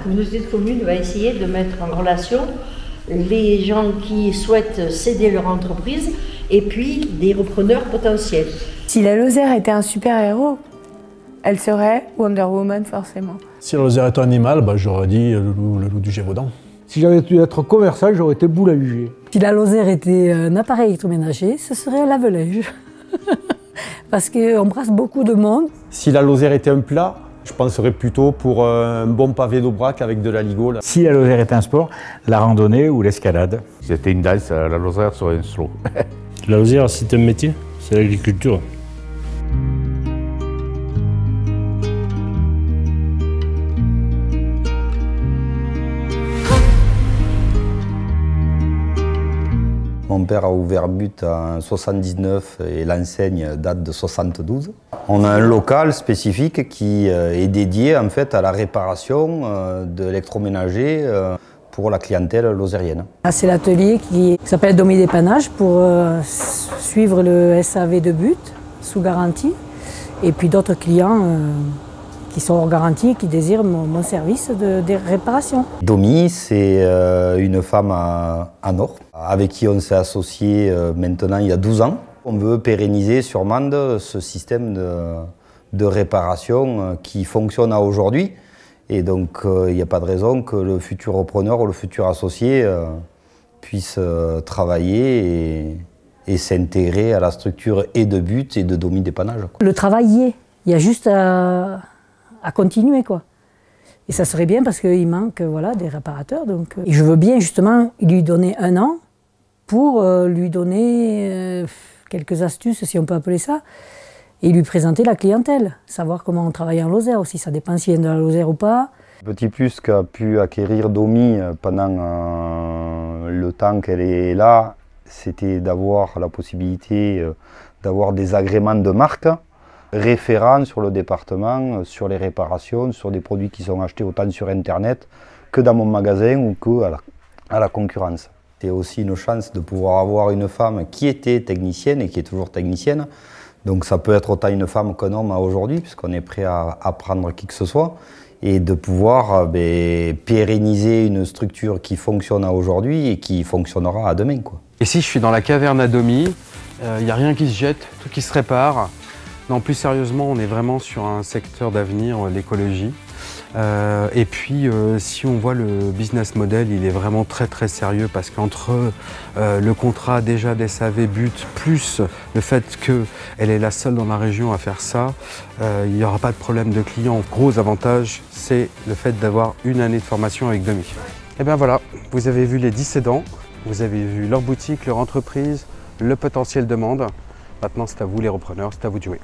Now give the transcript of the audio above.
communauté de communes va essayer de mettre en relation les gens qui souhaitent céder leur entreprise et puis des repreneurs potentiels. Si la Lozère était un super-héros, elle serait Wonder Woman forcément. Si la Lozère était un animal, j'aurais dit le loup du Gévaudan. Si j'avais dû être commerçant, j'aurais été boulanger. Si la Lozère était un appareil électroménager, ce serait un lave-linge. Parce qu'on brasse beaucoup de monde. Si la Lozère était un plat, je penserais plutôt pour un bon pavé d'Aubrac avec de la Ligo. Si la Lozère était un sport, la randonnée ou l'escalade. Si c'était une danse, la Lozère serait un slow. La Lozère, c'est un métier, c'est l'agriculture. Mon père a ouvert But en 79 et l'enseigne date de 72. On a un local spécifique qui est dédié en fait à la réparation de l'électroménager pour la clientèle lozérienne. C'est l'atelier qui s'appelle Domi Dépannage pour suivre le SAV de But sous garantie et puis d'autres clients qui sont hors garantie, qui désirent mon service de réparation. Domi, c'est une femme en or, avec qui on s'est associé maintenant il y a 12 ans. On veut pérenniser sur Mende ce système de réparation qui fonctionne à aujourd'hui. Et donc il n'y a pas de raison que le futur repreneur ou le futur associé puisse travailler et s'intégrer à la structure et de But et de Domi Dépannage. Le travail y est, il y a juste à continuer, quoi. Et ça serait bien parce qu'il manque des réparateurs. Donc, et je veux bien justement lui donner 1 an pour lui donner quelques astuces, si on peut appeler ça, et lui présenter la clientèle, savoir comment on travaille en Lozère aussi, ça dépend s'il y a de la Lozère ou pas. Le petit plus qu'a pu acquérir Domi pendant le temps qu'elle est là, c'était d'avoir la possibilité d'avoir des agréments de marque, référents sur le département, sur les réparations, sur des produits qui sont achetés autant sur Internet que dans mon magasin ou qu'à la concurrence. C'est aussi une chance de pouvoir avoir une femme qui était technicienne et qui est toujours technicienne. Donc ça peut être autant une femme qu'un homme aujourd'hui, puisqu'on est prêt à apprendre qui que ce soit, et de pouvoir pérenniser une structure qui fonctionne à aujourd'hui et qui fonctionnera à demain, quoi. Ici, je suis dans la caverne à Domi, il n'y a rien qui se jette, tout qui se répare. Non, plus sérieusement, on est vraiment sur un secteur d'avenir, l'écologie. Et puis, si on voit le business model, il est vraiment très sérieux parce qu'entre le contrat déjà d'SAV But, plus le fait qu'elle est la seule dans la région à faire ça, il n'y aura pas de problème de clients. Gros avantage, c'est le fait d'avoir 1 année de formation avec Domi. Et bien voilà, vous avez vu les 10 cédants, vous avez vu leur boutique, leur entreprise, le potentiel demande. Maintenant, c'est à vous les repreneurs, c'est à vous de jouer.